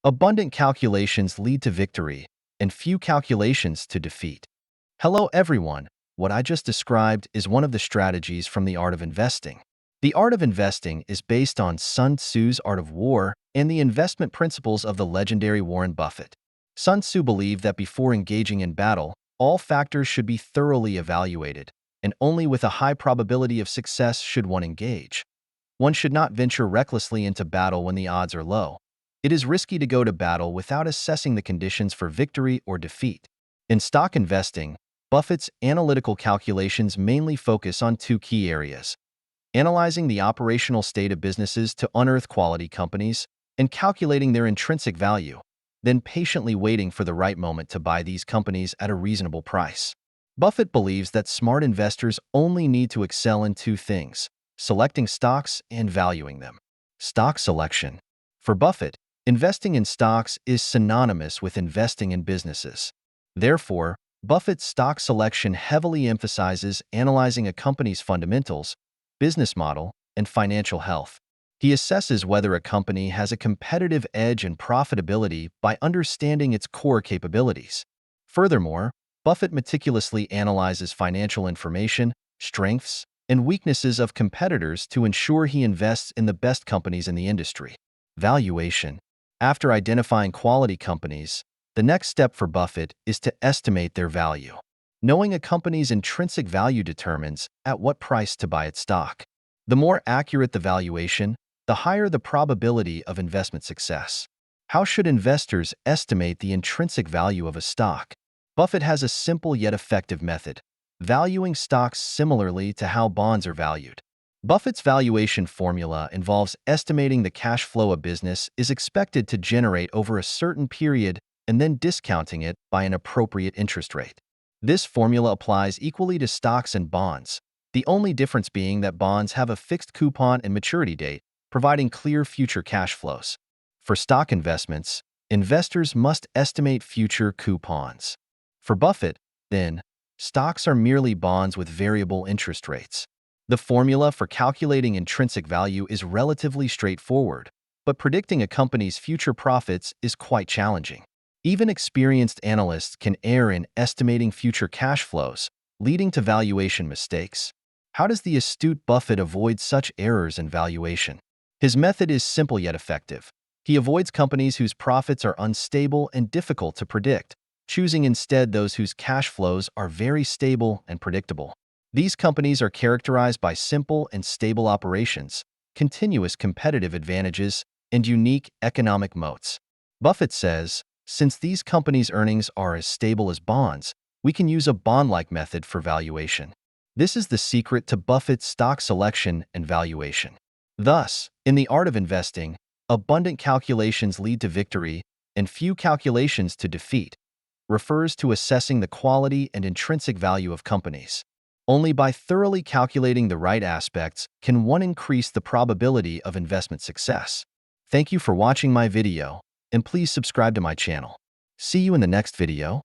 Abundant calculations lead to victory, and few calculations to defeat. Hello everyone. What I just described is one of the strategies from the art of investing. The art of investing is based on Sun Tzu's Art of War and the investment principles of the legendary Warren Buffett. Sun Tzu believed that before engaging in battle, all factors should be thoroughly evaluated, and only with a high probability of success should one engage. One should not venture recklessly into battle when the odds are low. It is risky to go to battle without assessing the conditions for victory or defeat. In stock investing, Buffett's analytical calculations mainly focus on two key areas: analyzing the operational state of businesses to unearth quality companies, and calculating their intrinsic value, then patiently waiting for the right moment to buy these companies at a reasonable price. Buffett believes that smart investors only need to excel in two things: selecting stocks and valuing them. Stock selection. For Buffett, investing in stocks is synonymous with investing in businesses. Therefore, Buffett's stock selection heavily emphasizes analyzing a company's fundamentals, business model, and financial health. He assesses whether a company has a competitive edge and profitability by understanding its core capabilities. Furthermore, Buffett meticulously analyzes financial information, strengths, and weaknesses of competitors to ensure he invests in the best companies in the industry. Valuation. After identifying quality companies, the next step for Buffett is to estimate their value. Knowing a company's intrinsic value determines at what price to buy its stock. The more accurate the valuation, the higher the probability of investment success. How should investors estimate the intrinsic value of a stock? Buffett has a simple yet effective method: valuing stocks similarly to how bonds are valued. Buffett's valuation formula involves estimating the cash flow a business is expected to generate over a certain period and then discounting it by an appropriate interest rate. This formula applies equally to stocks and bonds, the only difference being that bonds have a fixed coupon and maturity date, providing clear future cash flows. For stock investments, investors must estimate future coupons. For Buffett, then, stocks are merely bonds with variable interest rates. The formula for calculating intrinsic value is relatively straightforward, but predicting a company's future profits is quite challenging. Even experienced analysts can err in estimating future cash flows, leading to valuation mistakes. How does the astute Buffett avoid such errors in valuation? His method is simple yet effective. He avoids companies whose profits are unstable and difficult to predict, choosing instead those whose cash flows are very stable and predictable. These companies are characterized by simple and stable operations, continuous competitive advantages, and unique economic moats. Buffett says, since these companies' earnings are as stable as bonds, we can use a bond-like method for valuation. This is the secret to Buffett's stock selection and valuation. Thus, in the art of investing, abundant calculations lead to victory and few calculations to defeat, refers to assessing the quality and intrinsic value of companies. Only by thoroughly calculating the right aspects can one increase the probability of investment success. Thank you for watching my video, and please subscribe to my channel. See you in the next video.